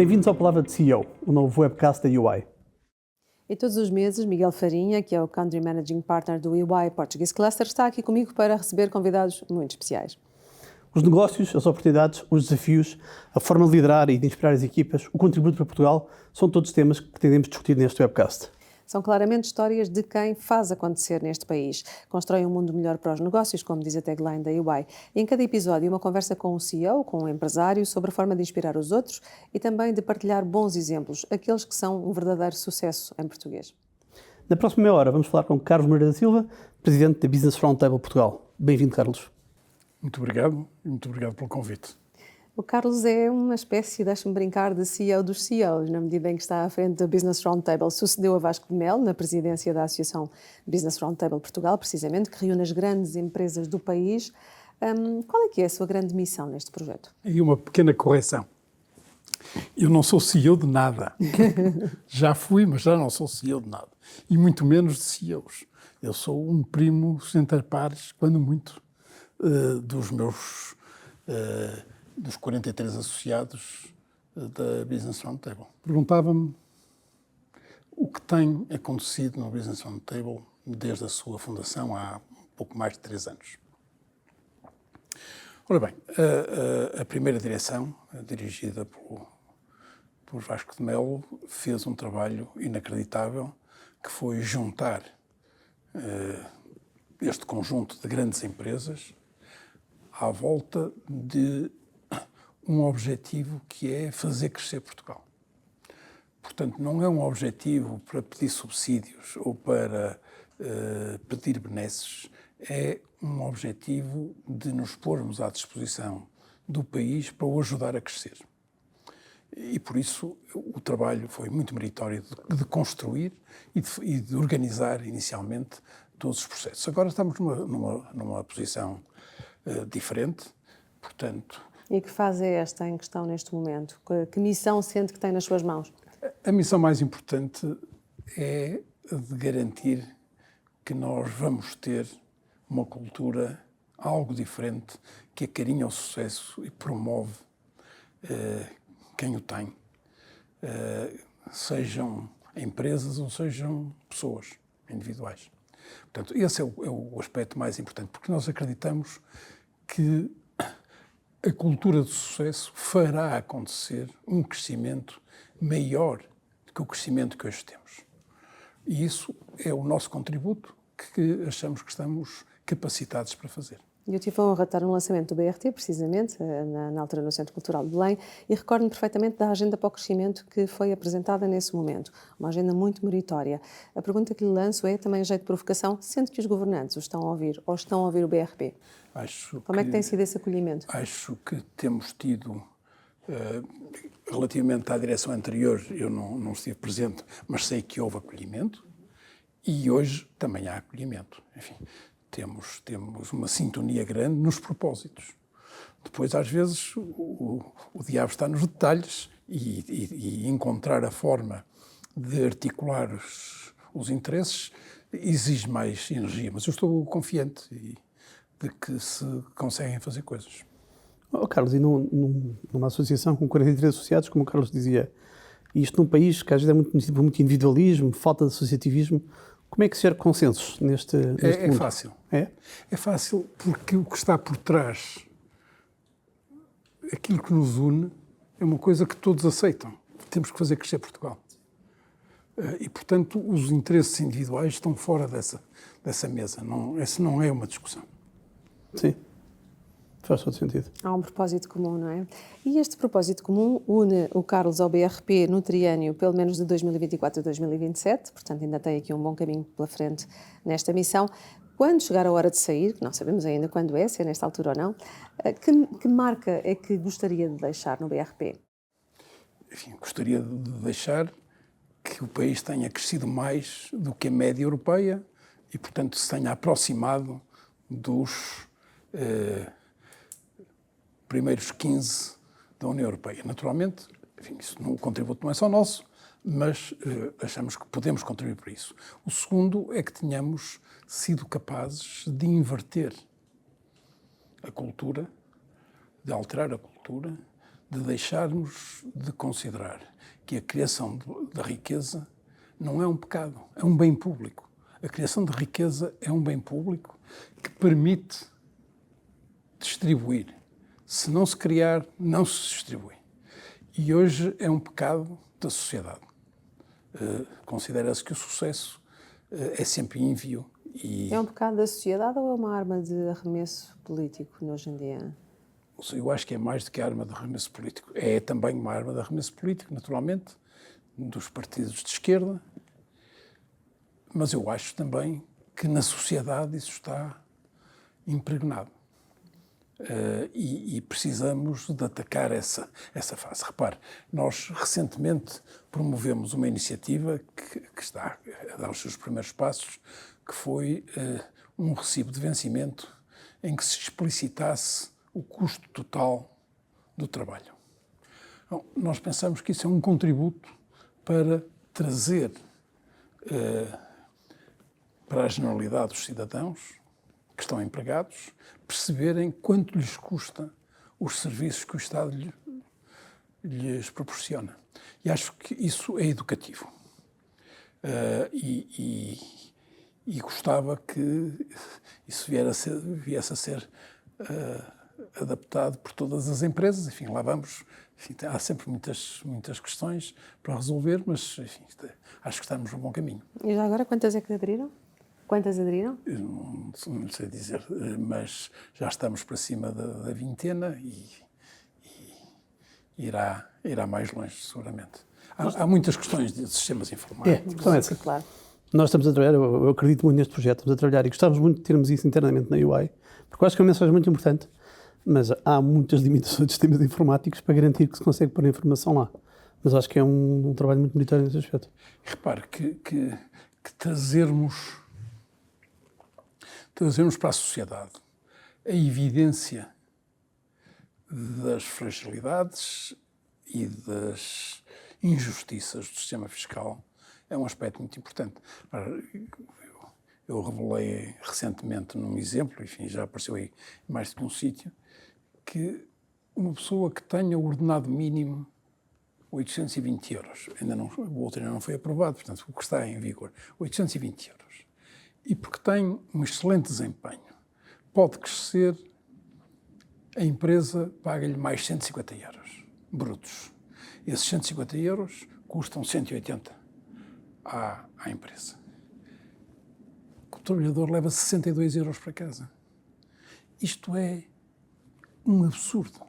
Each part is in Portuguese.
Bem-vindos ao Palavra de CEO, o novo webcast da EY. E todos os meses, Miguel Farinha, que é o Country Managing Partner do EY Portuguese Cluster, está aqui comigo para receber convidados muito especiais. Os negócios, as oportunidades, os desafios, a forma de liderar e de inspirar as equipas, o contributo para Portugal, são todos temas que pretendemos discutir neste webcast. São claramente histórias de quem faz acontecer neste país. Constrói um mundo melhor para os negócios, como diz a tagline da EY. E em cada episódio, uma conversa com um CEO, com um empresário, sobre a forma de inspirar os outros e também de partilhar bons exemplos, aqueles que são um verdadeiro sucesso em português. Na próxima meia hora vamos falar com Carlos Moreira da Silva, Presidente da Business Roundtable Portugal. Bem-vindo, Carlos. Muito obrigado e muito obrigado pelo convite. O Carlos é uma espécie, deixe-me brincar, de CEO dos CEOs, na medida em que está à frente da Business Roundtable. Sucedeu a Vasco de Mel na presidência da Associação Business Roundtable Portugal, precisamente, que reúne as grandes empresas do país. Qual é que é a sua grande missão neste projeto? E uma pequena correção. Eu não sou CEO de nada. Já fui, mas já não sou CEO de nada. E muito menos de CEOs. Eu sou um primo entre pares, quando muito, dos meus... dos 43 associados da Business Roundtable. Perguntava-me o que tem acontecido no Business Roundtable desde a sua fundação há pouco mais de 3 anos. Ora bem, a primeira direção, dirigida por Vasco de Mel, fez um trabalho inacreditável, que foi juntar este conjunto de grandes empresas à volta de um objetivo que é fazer crescer Portugal. Portanto, não é um objetivo para pedir subsídios ou para pedir benesses, é um objetivo de nos pormos à disposição do país para o ajudar a crescer. E por isso o trabalho foi muito meritório de construir e de organizar inicialmente todos os processos. Agora estamos numa posição diferente, portanto... E que fase é esta em questão neste momento? Que missão sente que tem nas suas mãos? A missão mais importante é de garantir que nós vamos ter uma cultura algo diferente, que acarinha o sucesso e promove quem o tem, sejam empresas ou sejam pessoas individuais. Portanto, esse é o aspecto mais importante, porque nós acreditamos que a cultura de sucesso fará acontecer um crescimento maior do que o crescimento que hoje temos. E isso é o nosso contributo que achamos que estamos capacitados para fazer. Eu tive a honra de estar no lançamento do BRT, precisamente, na altura no Centro Cultural de Belém, e recordo-me perfeitamente da agenda para o crescimento que foi apresentada nesse momento. Uma agenda muito meritória. A pergunta que lhe lanço é, também a jeito de provocação, sendo que os governantes o estão a ouvir ou estão a ouvir o BRP? Como é que tem sido esse acolhimento? Acho que temos tido, relativamente à direção anterior, eu não estive presente, mas sei que houve acolhimento e hoje também há acolhimento. Enfim, temos uma sintonia grande nos propósitos. Depois, às vezes, o diabo está nos detalhes e encontrar a forma de articular os interesses exige mais energia, mas eu estou confiante de que se conseguem fazer coisas. Carlos, e numa associação com 43 associados, como o Carlos dizia, e isto num país que às vezes é muito individualismo, falta de associativismo, como é que se gera consensos neste mundo? É fácil. É fácil porque o que está por trás, aquilo que nos une, é uma coisa que todos aceitam. Temos que fazer crescer Portugal. E, portanto, os interesses individuais estão fora dessa mesa. Essa não é uma discussão. Sim, faz todo sentido. Há um propósito comum, não é? E este propósito comum une o Carlos ao BRP no triênio, pelo menos de 2024 a 2027, portanto ainda tem aqui um bom caminho pela frente nesta missão. Quando chegar a hora de sair, que não sabemos ainda quando é, se é nesta altura ou não, que marca é que gostaria de deixar no BRP? Enfim, gostaria de deixar que o país tenha crescido mais do que a média europeia e, portanto, se tenha aproximado dos primeiros 15 da União Europeia. Naturalmente, enfim, o contributo não é só nosso, mas achamos que podemos contribuir para isso. O segundo é que tenhamos sido capazes de inverter a cultura, de alterar a cultura, de deixarmos de considerar que a criação da riqueza não é um pecado, é um bem público. A criação de riqueza é um bem público que permite distribuir. Se não se criar, não se distribui. E hoje é um pecado da sociedade. Considera-se que o sucesso é sempre ínfimo. É um pecado da sociedade ou é uma arma de arremesso político hoje em dia? Eu acho que é mais do que arma de arremesso político. É também uma arma de arremesso político, naturalmente, dos partidos de esquerda, mas eu acho também que na sociedade isso está impregnado. E precisamos de atacar essa fase. Repare, nós recentemente promovemos uma iniciativa que está a dar os seus primeiros passos, que foi um recibo de vencimento em que se explicitasse o custo total do trabalho. Então, nós pensamos que isso é um contributo para trazer para a generalidade dos cidadãos que estão empregados perceberem quanto lhes custa os serviços que o Estado lhes proporciona. E acho que isso é educativo. E gostava que isso viesse a ser adaptado por todas as empresas. Enfim, lá vamos. Enfim, há sempre muitas questões para resolver, mas enfim, acho que estamos no bom caminho. E já agora, quantas é que aderiram? Quantas aderiram? Eu não sei dizer, mas já estamos para cima da vintena e irá mais longe, seguramente. Há muitas questões de sistemas informáticos. Então essa. Claro. Nós estamos a trabalhar, eu acredito muito neste projeto, estamos a trabalhar e gostávamos muito de termos isso internamente na UI, porque eu acho que é uma mensagem muito importante, mas há muitas limitações de sistemas informáticos para garantir que se consegue pôr a informação lá. Mas acho que é um trabalho muito meritório nesse aspecto. Repare que trazermos para a sociedade a evidência das fragilidades e das injustiças do sistema fiscal é um aspecto muito importante. Eu revelei recentemente num exemplo, enfim, já apareceu aí em mais de um sítio, que uma pessoa que tenha o ordenado mínimo 820 euros, o outro ainda não foi aprovado, portanto, o que está em vigor, 820 euros. E porque tem um excelente desempenho, pode crescer, a empresa paga-lhe mais 150 euros brutos. Esses 150 euros custam 180 à empresa. O trabalhador leva 62 euros para casa. Isto é um absurdo.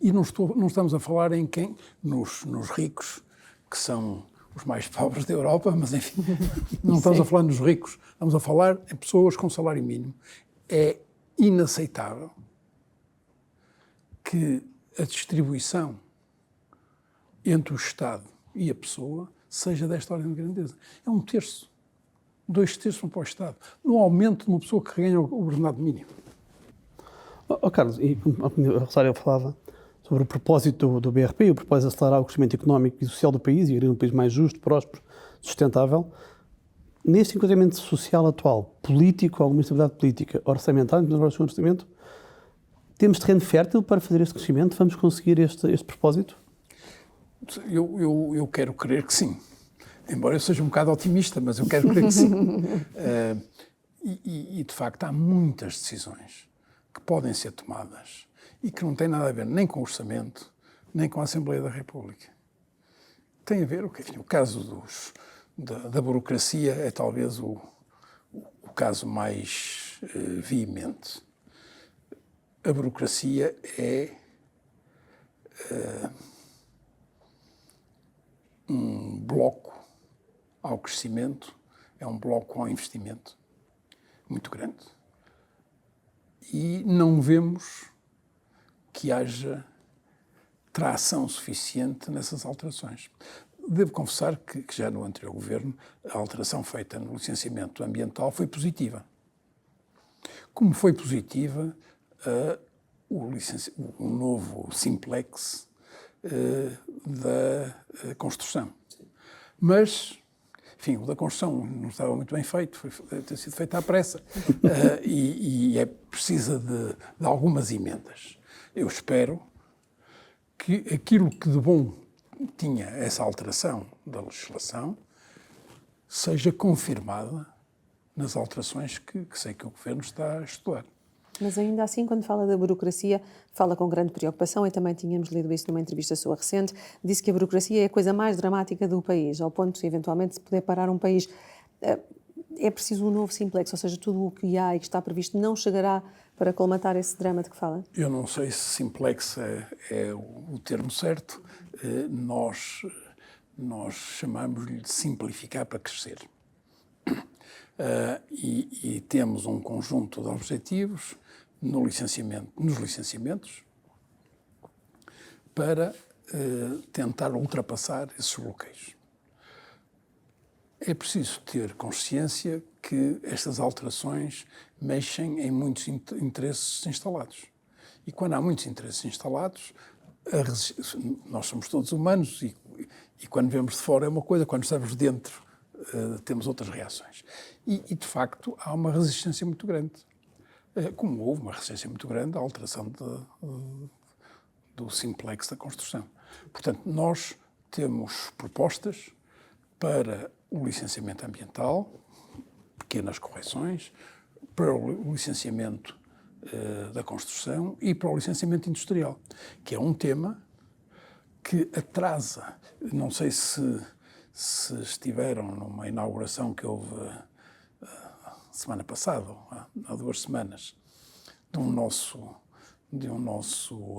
E não estamos a falar em quem? Nos ricos, que são os mais pobres da Europa, mas enfim, não estamos a falar nos ricos, estamos a falar em pessoas com salário mínimo. É inaceitável que a distribuição entre o Estado e a pessoa seja desta ordem de grandeza. É 1/3. 2/3 para o Estado. No aumento de uma pessoa que ganha o ordenado mínimo. Carlos, e a Rosário falava sobre o propósito do BRP, o propósito de acelerar o crescimento económico e social do país e criar um país mais justo, próspero, sustentável. Neste enquadramento social atual, político, alguma estabilidade política, orçamental, agora o seu orçamento, temos terreno fértil para fazer este crescimento? Vamos conseguir este propósito? Eu quero crer que sim. Embora eu seja um bocado otimista, mas eu quero crer que sim. E de facto, há muitas decisões que podem ser tomadas e que não têm nada a ver nem com o orçamento, nem com a Assembleia da República. Tem a ver, enfim, o caso da burocracia é talvez o caso mais veemente. A burocracia é um bloco ao crescimento, é um bloco ao investimento muito grande. E não vemos que haja tração suficiente nessas alterações. Devo confessar que já no anterior governo a alteração feita no licenciamento ambiental foi positiva. Como foi positiva o novo simplex da construção. Mas, enfim, o da construção não estava muito bem feito, ter sido feito à pressa e precisa de algumas emendas. Eu espero que aquilo que de bom tinha essa alteração da legislação seja confirmada nas alterações que sei que o Governo está a estudar. Mas ainda assim, quando fala da burocracia, fala com grande preocupação, e também tínhamos lido isso numa entrevista sua recente, disse que a burocracia é a coisa mais dramática do país, ao ponto de, eventualmente, se poder parar um país. É preciso um novo Simplex, ou seja, tudo o que há e que está previsto não chegará para colmatar esse drama de que fala? Eu não sei se Simplex é o termo certo. Nós chamamos-lhe de simplificar para crescer. E temos um conjunto de objetivos nos licenciamentos para tentar ultrapassar esses bloqueios. É preciso ter consciência que estas alterações mexem em muitos interesses instalados. E quando há muitos interesses instalados, nós somos todos humanos e quando vemos de fora é uma coisa, quando estamos dentro temos outras reações. E, de facto, há uma resistência muito grande. Como houve uma resistência muito grande à alteração do Simplex da construção. Portanto, nós temos propostas para o licenciamento ambiental, pequenas correções, para o licenciamento da construção e para o licenciamento industrial, que é um tema que atrasa. Não sei se estiveram numa inauguração que houve semana passada, há 2 semanas, de um nosso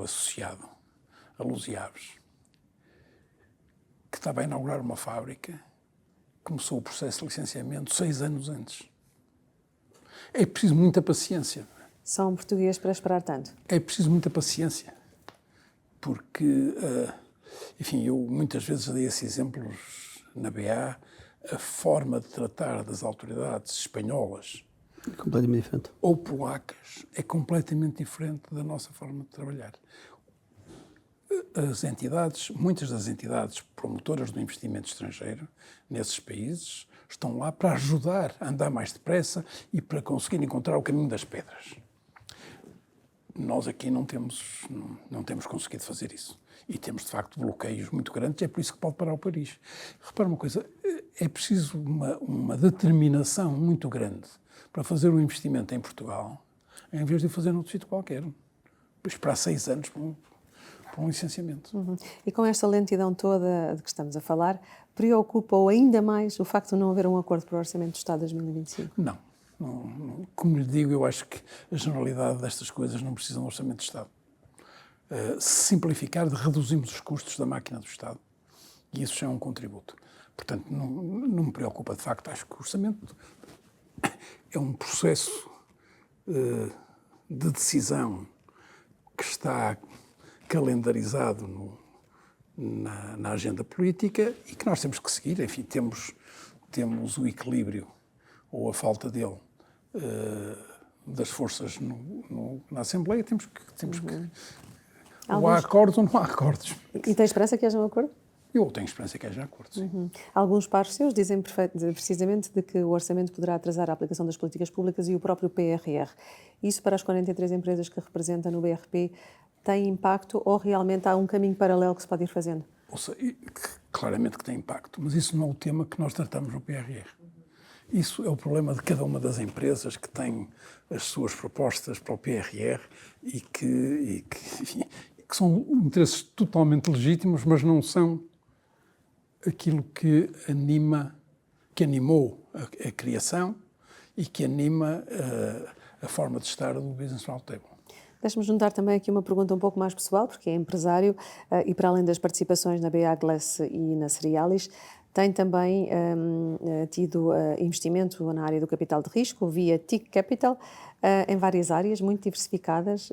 associado, a Luziaves, que estava a inaugurar uma fábrica. Começou o processo de licenciamento 6 anos antes. É preciso muita paciência. Só um português para esperar tanto? É preciso muita paciência. Porque, enfim, eu muitas vezes dei esses exemplos na BA, a forma de tratar das autoridades espanholas Completamente diferente. ou polacas é completamente diferente da nossa forma de trabalhar. Muitas das entidades promotoras do investimento estrangeiro nesses países estão lá para ajudar a andar mais depressa e para conseguir encontrar o caminho das pedras. Nós aqui não temos conseguido fazer isso. E temos, de facto, bloqueios muito grandes. É por isso que pode parar o Paris. Repara uma coisa, é preciso uma determinação muito grande para fazer um investimento em Portugal, em vez de o fazer noutro sítio qualquer. Esperar 6 anos para um licenciamento. Uhum. E com esta lentidão toda de que estamos a falar, preocupa-o ainda mais o facto de não haver um acordo para o Orçamento do Estado de 2025? Não. Como lhe digo, eu acho que a generalidade destas coisas não precisam de Orçamento de Estado. Se simplificar, reduzimos os custos da máquina do Estado. E isso já é um contributo. Portanto, não me preocupa. De facto, acho que o Orçamento é um processo de decisão que está calendarizado na agenda política e que nós temos que seguir. Enfim, temos o equilíbrio ou a falta dele das forças na Assembleia. Temos que ou há acordos ou não há acordos. E tem esperança que haja um acordo? Eu tenho esperança que haja acordos, sim. Alguns pares seus dizem precisamente de que o orçamento poderá atrasar a aplicação das políticas públicas e o próprio PRR. Isso para as 43 empresas que representa no BRP tem impacto ou realmente há um caminho paralelo que se pode ir fazendo? Claramente que tem impacto, mas isso não é o tema que nós tratamos no PRR. Isso é o problema de cada uma das empresas que tem as suas propostas para o PRR e que são interesses totalmente legítimos, mas não são aquilo que animou a criação e que anima a forma de estar do Business Roundtable. Deixe-me juntar também aqui uma pergunta um pouco mais pessoal, porque é empresário e para além das participações na BA Glass e na Cerealis, tem também tido investimento na área do capital de risco, via TIC Capital, em várias áreas muito diversificadas.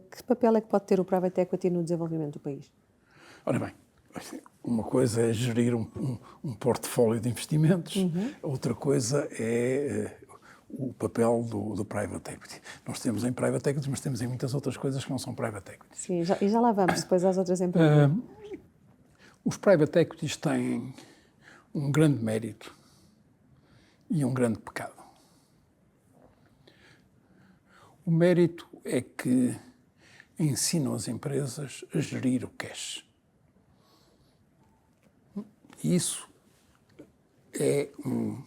Que papel é que pode ter o Private Equity no desenvolvimento do país? Ora bem, uma coisa é gerir um portfólio de investimentos, outra coisa é o papel do Private Equity. Nós temos em Private Equity, mas temos em muitas outras coisas que não são Private Equity. Sim, e já lá vamos, depois às outras empresas. Os Private Equities têm um grande mérito e um grande pecado. O mérito é que, ensinam as empresas a gerir o cash. E isso é um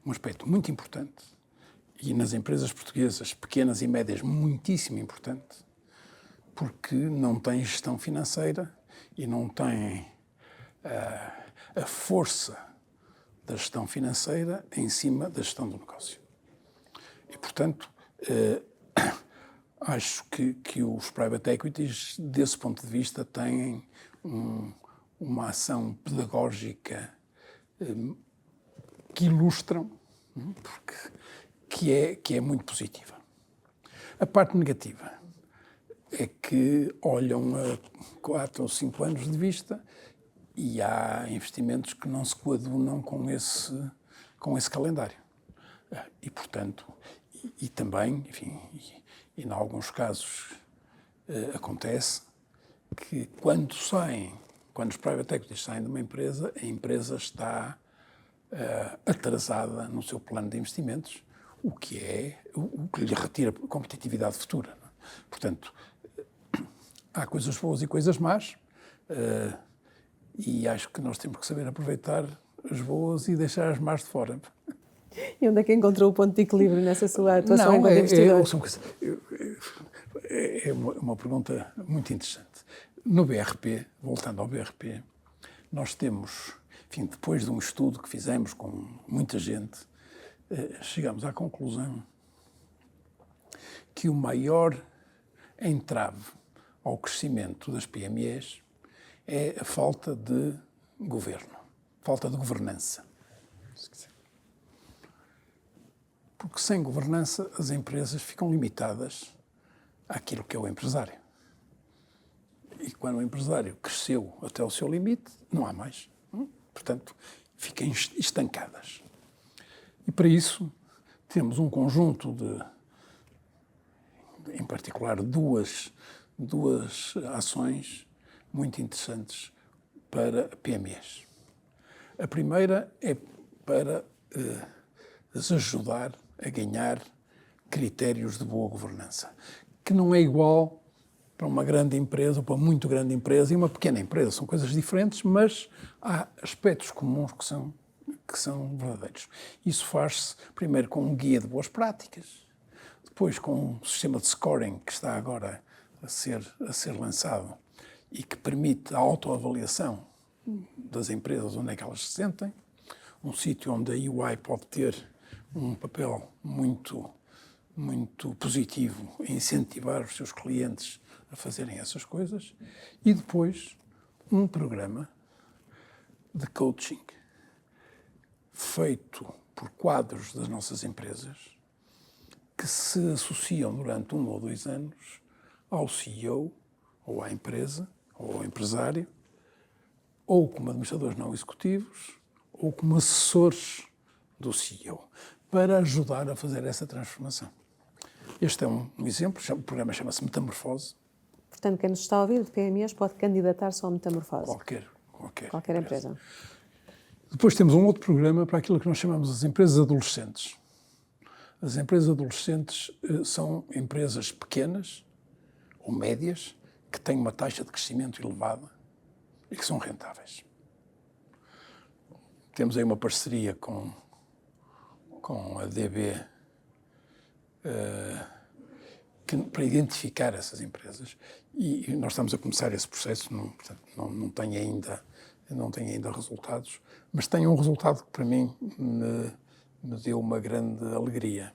aspecto muito importante e nas empresas portuguesas, pequenas e médias, muitíssimo importante, porque não têm gestão financeira e não têm a força da gestão financeira em cima da gestão do negócio. E, portanto, acho que os private equities, desse ponto de vista, têm uma ação pedagógica que ilustram, que é muito positiva. A parte negativa é que olham a 4 ou 5 anos de vista e há investimentos que não se coadunam com esse calendário. E, portanto, e também, enfim, e em alguns casos acontece que quando os private equities saem de uma empresa, a empresa está atrasada no seu plano de investimentos, o que lhe retira competitividade futura. Não é? Portanto, há coisas boas e coisas más, e acho que nós temos que saber aproveitar as boas e deixar as más de fora. E onde é que encontrou o ponto de equilíbrio nessa sua atuação enquanto investidor? É uma pergunta muito interessante. No BRP, voltando ao BRP, nós temos, enfim, depois de um estudo que fizemos com muita gente, chegamos à conclusão que o maior entrave ao crescimento das PMEs é a falta de governo, falta de governança. Porque sem governança as empresas ficam limitadas àquilo que é o empresário. E quando o empresário cresceu até o seu limite, não há mais. Portanto, ficam estancadas. E para isso temos um conjunto em particular, duas ações muito interessantes para PMEs. A primeira é para as ajudar a ganhar critérios de boa governança, que não é igual para uma grande empresa, ou para uma muito grande empresa e uma pequena empresa. São coisas diferentes, mas há aspectos comuns que são verdadeiros. Isso faz-se primeiro com um guia de boas práticas, depois com um sistema de scoring que está agora a ser lançado e que permite a autoavaliação das empresas onde é que elas se sentem, um sítio onde a UI pode ter um papel muito, muito positivo em incentivar os seus clientes a fazerem essas coisas, e depois um programa de coaching feito por quadros das nossas empresas que se associam durante 1 ou 2 anos ao CEO, ou à empresa, ou ao empresário, ou como administradores não executivos, ou como assessores do CEO, para ajudar a fazer essa transformação. Este é um exemplo, o programa chama-se Metamorfose. Portanto, quem nos está a ouvir de PMEs pode candidatar-se ao Metamorfose. Qualquer empresa. Depois temos um outro programa para aquilo que nós chamamos as empresas adolescentes. As empresas adolescentes são empresas pequenas ou médias que têm uma taxa de crescimento elevada e que são rentáveis. Temos aí uma parceria com a DB para identificar essas empresas e nós estamos a começar esse processo, não tem ainda resultados, mas tem um resultado que para mim me deu uma grande alegria.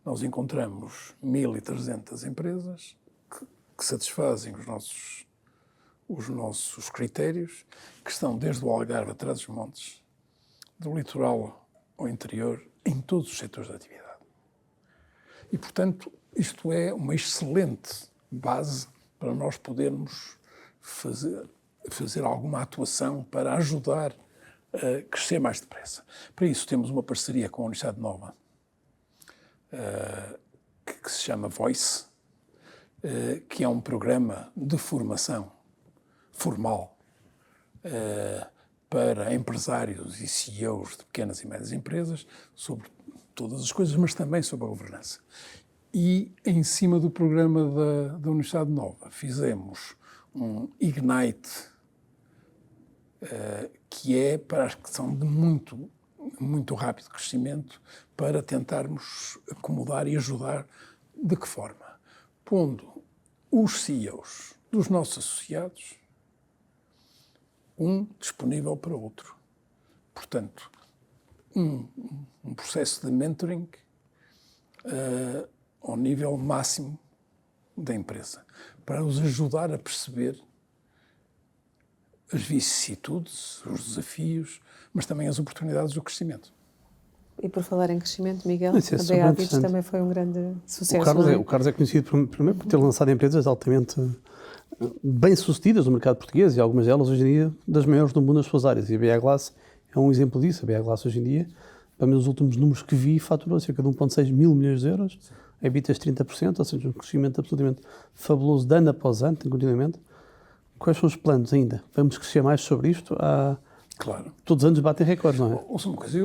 Nós encontramos 1.300 empresas que satisfazem os nossos critérios, que estão desde o Algarve a Trás-os-Montes, do litoral ao interior, em todos os setores da atividade. E, portanto, isto é uma excelente base para nós podermos fazer alguma atuação para ajudar a crescer mais depressa. Para isso temos uma parceria com a Universidade Nova, que se chama Voice, que é um programa de formação formal para empresários e CEOs de pequenas e médias empresas sobre todas as coisas, mas também sobre a governança. E em cima do programa da Universidade Nova fizemos um Ignite, que é para as que são de muito rápido crescimento, para tentarmos acomodar e ajudar. De que forma? Pondo os CEOs dos nossos associados, um disponível para outro. Portanto, um processo de mentoring ao nível máximo da empresa, para os ajudar a perceber as vicissitudes, os desafios, mas também as oportunidades do crescimento. E por falar em crescimento, Miguel, Isso é a super Beavis interessante. também foi um grande sucesso. O Carlos é conhecido primeiro por ter lançado empresas altamente bem-sucedidas no mercado português, e algumas delas hoje em dia das maiores do mundo nas suas áreas. E a BA Glass é um exemplo disso. A BA Glass hoje em dia, para mim, os últimos números que vi, faturou cerca de 1,6 mil milhões de euros, EBITDAs 30%, ou seja, um crescimento absolutamente fabuloso de ano após ano, continuamente. Quais são os planos ainda? Vamos crescer mais sobre isto? Claro. Todos os anos batem recordes, não é? Ouça uma coisa,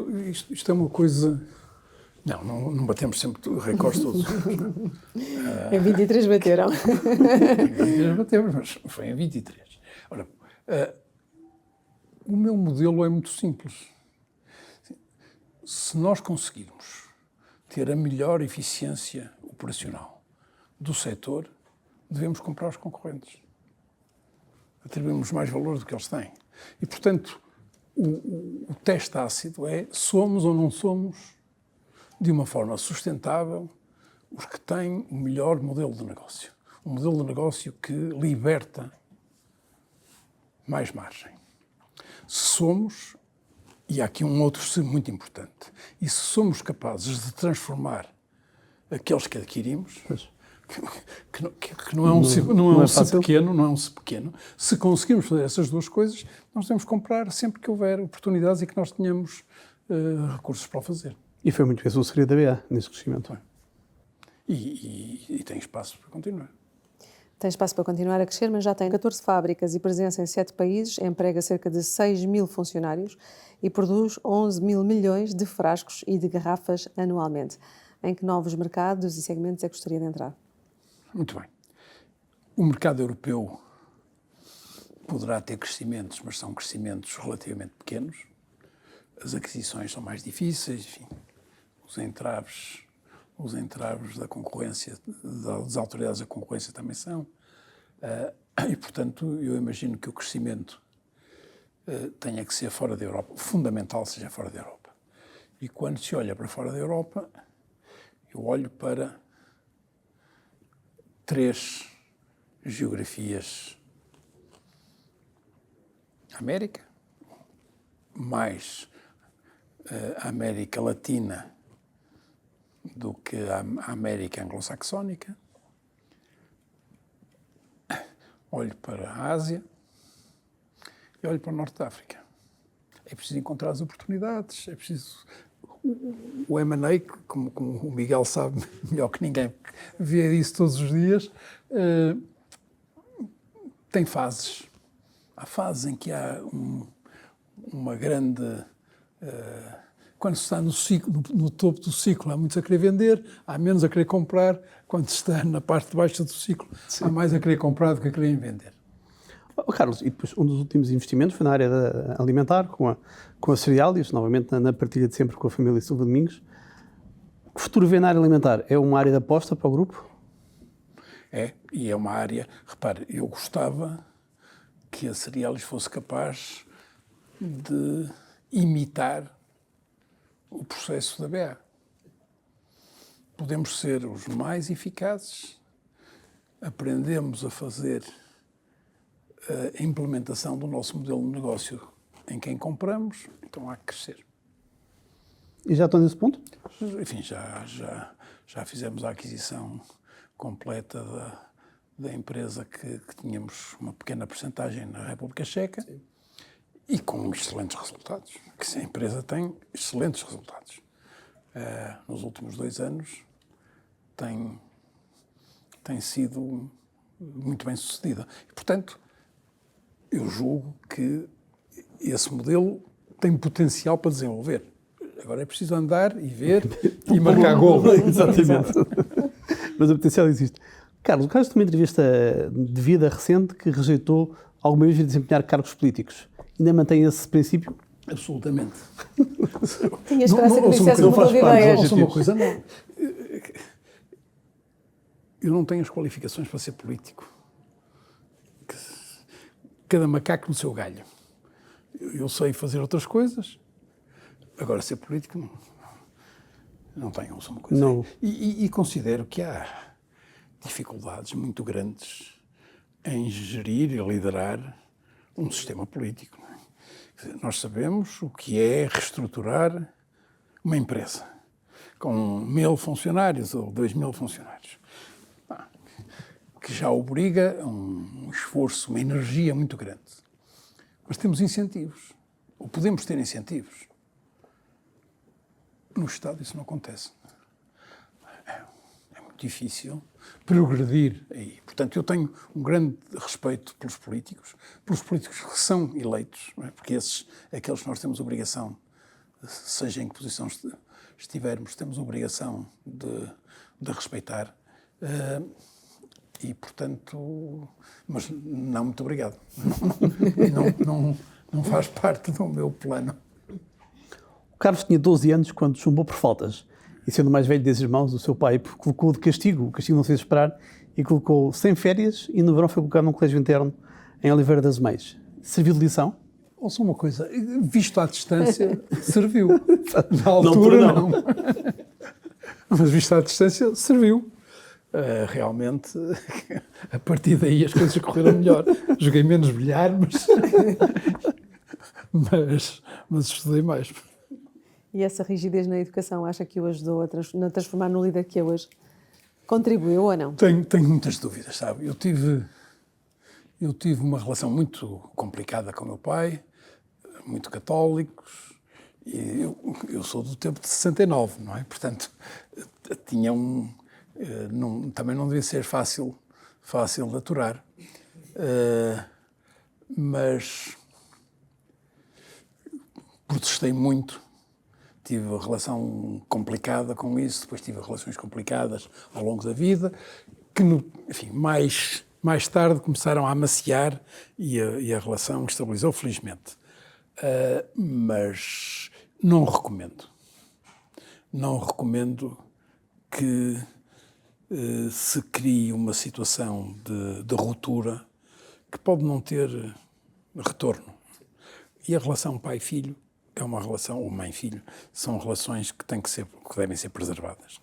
isto é uma coisa... Não batemos sempre recordes todos os anos, não é? Em 23 bateram. Em 23 batemos, mas foi em 23. Ora, o meu modelo é muito simples. Se nós conseguirmos ter a melhor eficiência operacional do setor, devemos comprar os concorrentes. Atribuímos mais valor do que eles têm. E, portanto, o teste ácido é: somos ou não somos, de uma forma sustentável, os que têm o melhor modelo de negócio. Um modelo de negócio que liberta mais margem. Se somos, e há aqui um outro se muito importante, e se somos capazes de transformar aqueles que adquirimos, que não é um se pequeno, se conseguirmos fazer essas duas coisas, nós devemos comprar sempre que houver oportunidades e que nós tenhamos recursos para o fazer. E foi muito esse o segredo da BA, nesse crescimento. E tem espaço para continuar. Tem espaço para continuar a crescer, mas já tem 14 fábricas e presença em 7 países, emprega cerca de 6 mil funcionários e produz 11 mil milhões de frascos e de garrafas anualmente. Em que novos mercados e segmentos é que gostaria de entrar? Muito bem. O mercado europeu poderá ter crescimentos, mas são crescimentos relativamente pequenos. As aquisições são mais difíceis, enfim, os entraves da concorrência, das autoridades da concorrência também são. E, portanto, eu imagino que o crescimento tenha que ser fora da Europa, fundamental seja fora da Europa. E quando se olha para fora da Europa, eu olho para 3 geografias: América, mais a América Latina do que a América anglo-saxónica. Olho para a Ásia e olho para o Norte da África. É preciso encontrar as oportunidades, é preciso... O M&A, como o Miguel sabe melhor que ninguém, vê isso todos os dias, tem fases. Há fases em que há uma grande... Quando se está no topo do ciclo, há muitos a querer vender, há menos a querer comprar. Quando se está na parte de baixo do ciclo, sim, há mais a querer comprar do que a querer vender. Carlos, e depois um dos últimos investimentos foi na área alimentar, com a Cerealis, novamente na partilha de sempre com a família Silva Domingos. Que futuro vê na área alimentar? É uma área de aposta para o grupo? É, e é uma área... Repare, eu gostava que a Cerealis fosse capaz de imitar o processo da BA. Podemos ser os mais eficazes, aprendemos a fazer a implementação do nosso modelo de negócio em quem compramos, então há que crescer. E já estão nesse ponto? Enfim, já fizemos a aquisição completa da empresa que tínhamos uma pequena percentagem na República Checa. Sim. E com excelentes resultados, que a empresa tem excelentes resultados. Nos últimos 2 anos tem sido muito bem sucedida. E, portanto, eu julgo que esse modelo tem potencial para desenvolver. Agora é preciso andar e ver e marcar golo. Exatamente. Mas o potencial existe. Carlos, o Carlos tem uma entrevista de vida recente que rejeitou alguma vez de desempenhar cargos políticos. Ainda mantém esse princípio? Absolutamente. Tinha esperança que dissesse não uma faz nova parte, ideia. não. Só uma coisa, não. Eu não tenho as qualificações para ser político. Cada macaco no seu galho. Eu sei fazer outras coisas, agora ser político não tenho, só uma coisa. Não. E considero que há dificuldades muito grandes em gerir e liderar um sistema político. Não é? Quer dizer, nós sabemos o que é reestruturar uma empresa com 1000 funcionários ou 2000 funcionários, que já obriga a um esforço, uma energia muito grande. Mas temos incentivos, ou podemos ter incentivos. No Estado isso não acontece. É muito difícil progredir aí. Portanto, eu tenho um grande respeito pelos políticos que são eleitos, não é? Porque esses, aqueles que nós temos obrigação, seja em que posição estivermos, temos obrigação de respeitar. E, portanto, mas não, muito obrigado. Não faz parte do meu plano. O Carlos tinha 12 anos quando chumbou por faltas. E sendo o mais velho desses irmãos, o seu pai colocou de castigo. O castigo não se fez esperar e colocou sem férias e no verão foi colocado num colégio interno em Oliveira das Meias. Serviu de lição? Ou só uma coisa, visto à distância, serviu. Na altura, altura, não. Mas visto à distância, serviu. Realmente, a partir daí as coisas correram melhor. Joguei menos bilhar, mas estudei mais. E essa rigidez na educação, acha que o ajudou a transformar no líder que é hoje? Contribuiu ou não? Tenho muitas dúvidas, sabe? Eu tive uma relação muito complicada com o meu pai, muito católicos, e eu sou do tempo de 69, não é? Portanto, tinha também não devia ser fácil de aturar. Mas protestei muito. Tive uma relação complicada com isso, depois tive relações complicadas ao longo da vida, que, enfim, mais tarde começaram a amaciar e a relação estabilizou, felizmente. Mas não recomendo. Não recomendo que se crie uma situação de ruptura que pode não ter retorno. E a relação pai-filho é uma relação, ou mãe-filho, são relações que devem ser preservadas.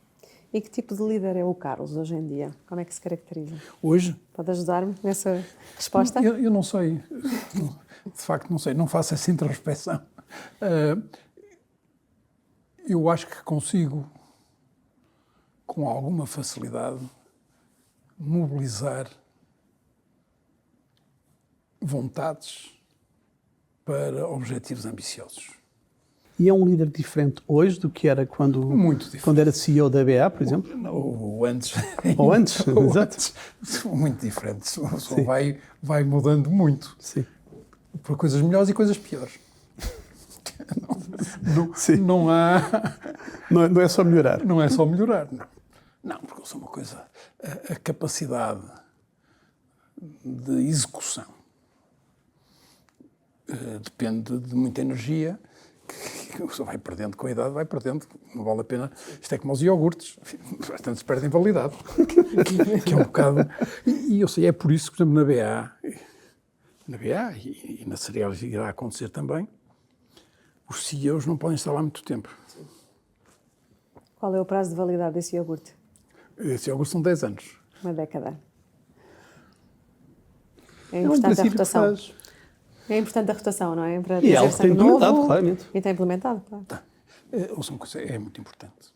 E que tipo de líder é o Carlos hoje em dia? Como é que se caracteriza? Hoje? Pode ajudar-me nessa resposta? Eu não sei. De facto, não sei. Não faço essa introspecção. Eu acho que consigo, com alguma facilidade, mobilizar vontades para objetivos ambiciosos. E é um líder diferente hoje do que era quando era CEO da BA, por exemplo? Ou antes. Ou antes, exato. Muito diferente. Só vai mudando muito. Sim. Para coisas melhores e coisas piores. Não há... Não é só melhorar. Não é só melhorar, não. Não, porque eu sou uma coisa... A capacidade de execução depende de muita energia que você vai perdendo com a idade, vai perdendo. Não vale a pena. Isto é como os iogurtes. Bastante se perdem validade. Que é um bocado... E eu sei, é por isso que, por exemplo, na BA e na Cereais irá acontecer também, os CEOs não podem estar lá muito tempo. Qual é o prazo de validade desse iogurte? Esse iogurte são 10 anos. Uma década. É importante a rotação. É importante a rotação, não é? Para e é algo que tem implementado, claramente. E tem implementado, claro. É muito importante.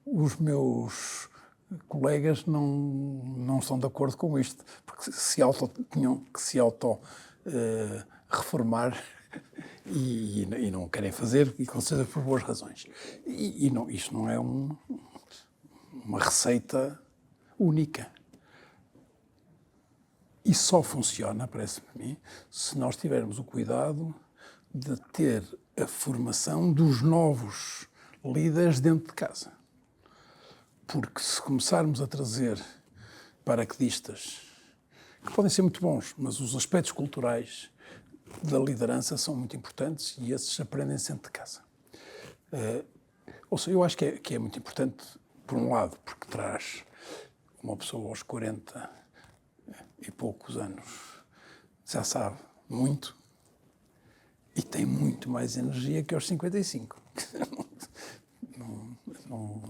Os meus colegas não estão de acordo com isto, porque tinham que se reformar e não querem fazer, e com certeza por boas razões. Isto não é uma receita única. E só funciona, parece-me a mim, se nós tivermos o cuidado de ter a formação dos novos líderes dentro de casa. Porque se começarmos a trazer paraquedistas, que podem ser muito bons, mas os aspectos culturais da liderança são muito importantes e esses aprendem dentro de casa. Ou seja, eu acho que é muito importante, por um lado, porque traz uma pessoa aos 40 e poucos anos, já sabe muito e tem muito mais energia que aos 55.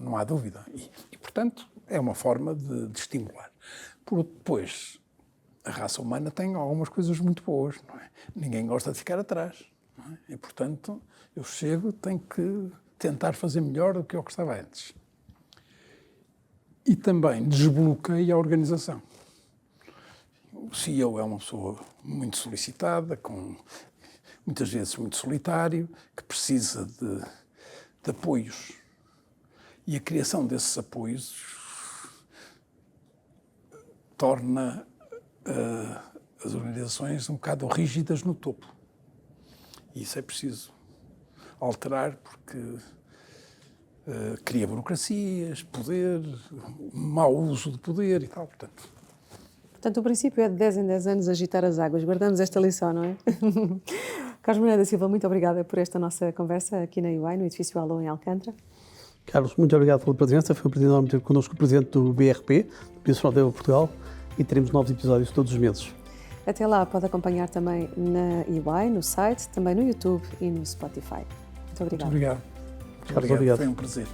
Não há dúvida. E, portanto, é uma forma de estimular. Depois, a raça humana tem algumas coisas muito boas, não é? Ninguém gosta de ficar atrás, não é? E, portanto, eu chego, tenho que tentar fazer melhor do que eu estava antes. E também desbloqueio a organização. O CEO é uma pessoa muito solicitada, muitas vezes muito solitário, que precisa de apoios. E a criação desses apoios torna as organizações um bocado rígidas no topo. E isso é preciso alterar porque cria burocracias, poder, mau uso de poder e tal. Portanto, o princípio é de 10 em 10 anos agitar as águas. Guardamos esta lição, não é? Carlos Moreira da Silva, muito obrigada por esta nossa conversa aqui na UI, no edifício Alô em Alcântara. Carlos, muito obrigado pela presença. Foi um prazer enorme ter connosco o Presidente do BRP, do Business Roundtable Portugal, e teremos novos episódios todos os meses. Até lá, pode acompanhar também na UI, no site, também no YouTube e no Spotify. Muito obrigada. Muito obrigado. Carlos, obrigado. Foi um prazer.